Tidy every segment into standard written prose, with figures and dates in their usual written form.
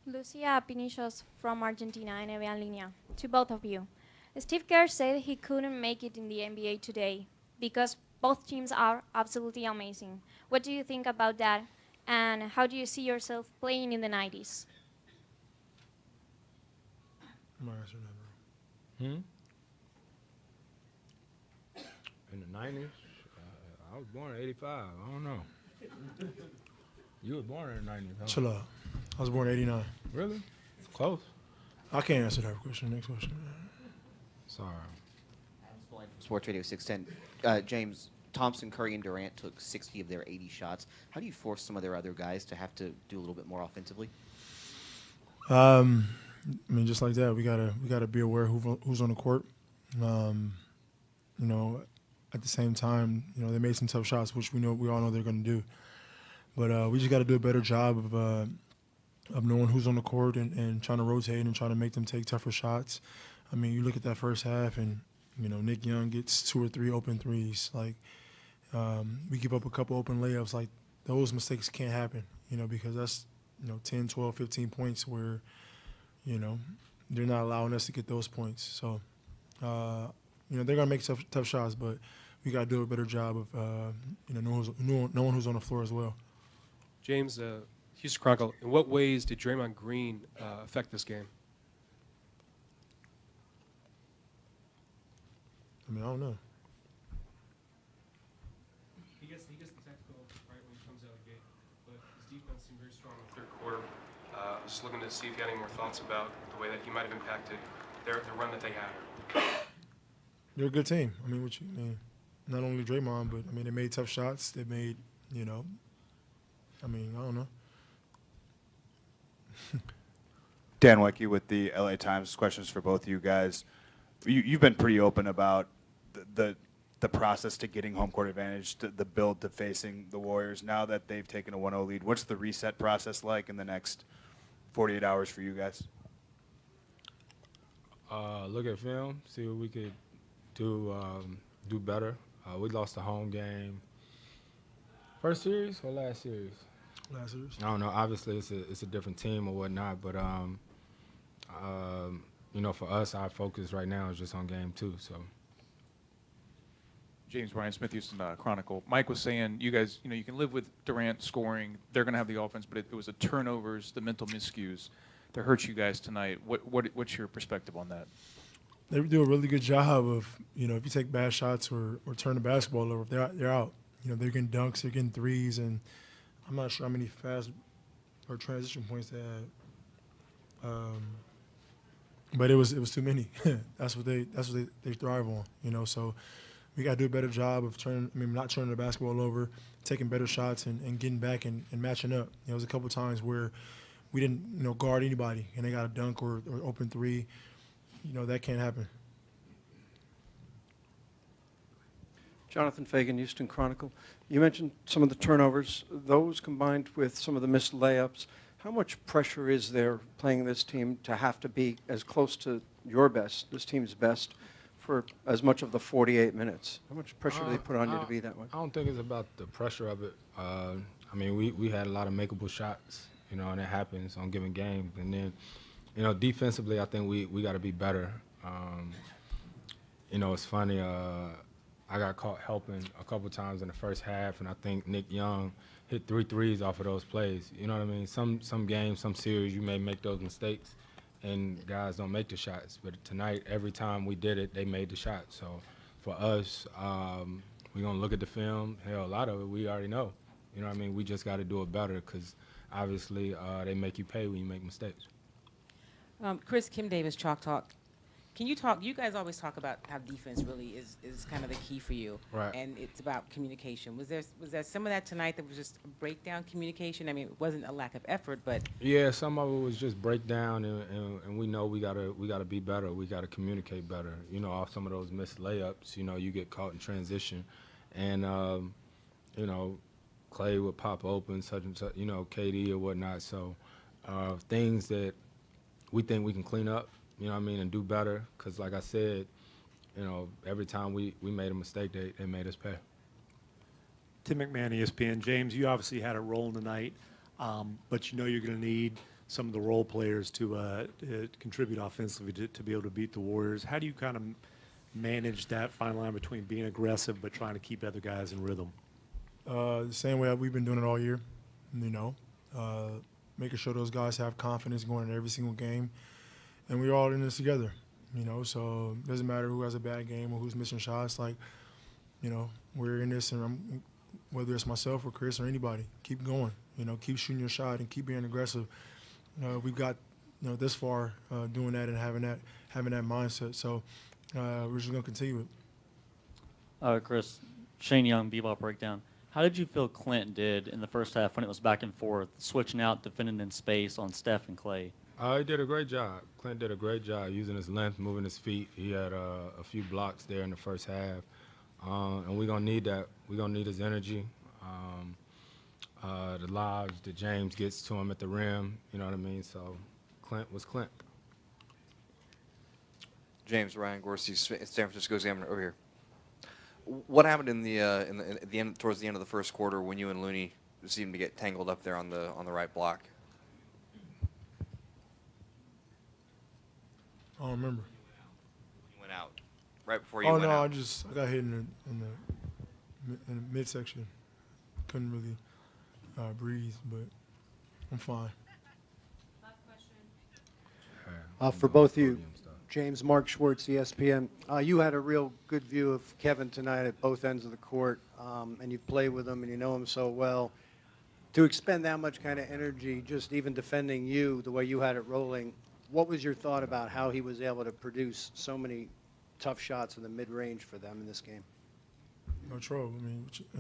Lucia Pinillos from Argentina en NBA Línea. To both of you. Steve Kerr said he couldn't make it in the NBA today because both teams are absolutely amazing. What do you think about that? And how do you see yourself playing in the 90s? I'm not answering that, bro. Hmm? In the 90s? I was born in 85. I don't know. You was born in the 90s, huh? Chill out. I was born in '89. Really? Close. I can't answer that question. Next question. Sorry. Sports Radio 610. James, Thompson, Curry, and Durant took 60 of their 80 shots. How do you force some of their other guys to have to do a little bit more offensively? I mean, just like that, we gotta be aware who's on the court. You know, at the same time, you know, they made some tough shots, which we all know they're going to do. But we just got to do a better job of knowing who's on the court and trying to rotate and trying to make them take tougher shots. I mean, you look at that first half, and you know, Nick Young gets 2 or 3 open threes. Like we give up a couple open layups. Like those mistakes can't happen. You know, because that's 10, 12, 15 points where you know they're not allowing us to get those points. So. They're gonna make tough shots, but we gotta do a better job of knowing who's on the floor as well. James, Houston Chronicle, in what ways did Draymond Green affect this game? I mean, I don't know. He gets the technical right when he comes out of the gate, but his defense seemed very strong in the third quarter. I was just looking to see if you had any more thoughts about the way that he might have impacted the run that they had. They're a good team. I mean, not only Draymond, but I mean, they made tough shots. They made, I don't know. Dan Wecke with the LA Times. Questions for both of you guys. You've been pretty open about the process to getting home court advantage, the build to facing the Warriors. Now that they've taken a 1-0 lead, what's the reset process like in the next 48 hours for you guys? Look at film, see what we could do better. We lost the home game. First series or last series? Last series. I don't know. Obviously, it's a different team or whatnot, but for us, our focus right now is just on game 2. So. James Brian Smith, Houston Chronicle. Mike was saying, you guys, you can live with Durant scoring. They're going to have the offense, but it was the turnovers, the mental miscues that hurt you guys tonight. What's your perspective on that? They do a really good job of, if you take bad shots or turn the basketball over, they're out. They're getting dunks, they're getting threes, and I'm not sure how many fast or transition points they had. But it was too many. That's what they thrive on. So we got to do a better job of not turning the basketball over, taking better shots and getting back and matching up. There was a couple times where we didn't guard anybody and they got a dunk or open three. That can't happen. Jonathan Fagan, Houston Chronicle. You mentioned some of the turnovers. Those combined with some of the missed layups, how much pressure is there playing this team to have to be as close to your best, this team's best, for as much of the 48 minutes? How much pressure do they put on you to be that way? I don't think it's about the pressure of it. We had a lot of makeable shots, and it happens on given games. And then, defensively, I think we got to be better. It's funny. I got caught helping a couple times in the first half, and I think Nick Young hit 3 threes off of those plays. You know what I mean? Some games, some series, you may make those mistakes, and guys don't make the shots. But tonight, every time we did it, they made the shot. So for us, we're going to look at the film. Hell, a lot of it we already know. You know what I mean? We just got to do it better because obviously they make you pay when you make mistakes. Chris, Kim Davis, Chalk Talk. Can you talk? You guys always talk about how defense really is kind of the key for you, right? And it's about communication. Was there some of that tonight that was just a breakdown communication? I mean, it wasn't a lack of effort, but yeah, some of it was just breakdown, and we know we gotta be better. We gotta communicate better. Off some of those missed layups, you get caught in transition, and Clay would pop open, such and such, KD or whatnot. So things that we think we can clean up. And do better. Because, like I said, every time we made a mistake, they made us pay. Tim McMahon, ESPN. James, you obviously had a role in the night, but you're going to need some of the role players to contribute offensively to be able to beat the Warriors. How do you kind of manage that fine line between being aggressive but trying to keep other guys in rhythm? The same way we've been doing it all year, making sure those guys have confidence going into every single game, and we're all in this together, so it doesn't matter who has a bad game or who's missing shots. Like, we're in this, and whether it's myself or Chris or anybody, keep going, keep shooting your shot and keep being aggressive. We've got, this far doing that and having that mindset, so we're just going to continue it. Chris, Shane Young, Bebop Breakdown. How did you feel Clint did in the first half when it was back and forth, switching out, defending in space on Steph and Clay? He did a great job. Clint did a great job using his length, moving his feet. He had a few blocks there in the first half, and we're gonna need that. We're gonna need his energy, the lobs that James gets to him at the rim. You know what I mean? So, Clint was Clint. James, Ryan Gorski, San Francisco Examiner over here. What happened in the end, towards the end of the first quarter, when you and Looney seemed to get tangled up there on the right block? I don't remember. You went out right before you Oh went no, out. I got hit in the midsection. Couldn't really breathe, but I'm fine. For both of you, James, Mark Schwartz, ESPN. You had a real good view of Kevin tonight at both ends of the court, and you've played with him and you know him so well. To expend that much kind of energy, just even defending you the way you had it rolling, what was your thought about how he was able to produce so many tough shots in the mid-range for them in this game? No trouble. I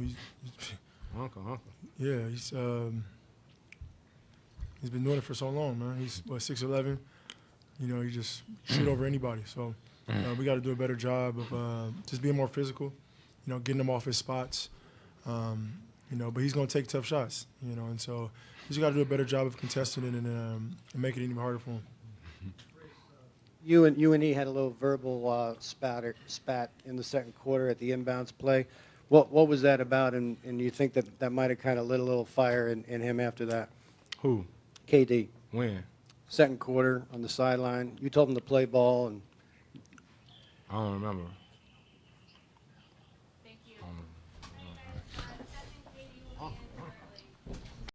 mean, Uncle. Yeah, he's been doing it for so long, man. He's 6'11". He just shoot over anybody. So we got to do a better job of just being more physical, getting him off his spots. But he's going to take tough shots, and so he's got to do a better job of contesting it and make it even harder for him. You and he had a little verbal spat in the second quarter at the inbounds play. What was that about, and you think that might have kind of lit a little fire in him after that? Who? KD. When? Second quarter on the sideline. You told him to play ball, and I don't remember.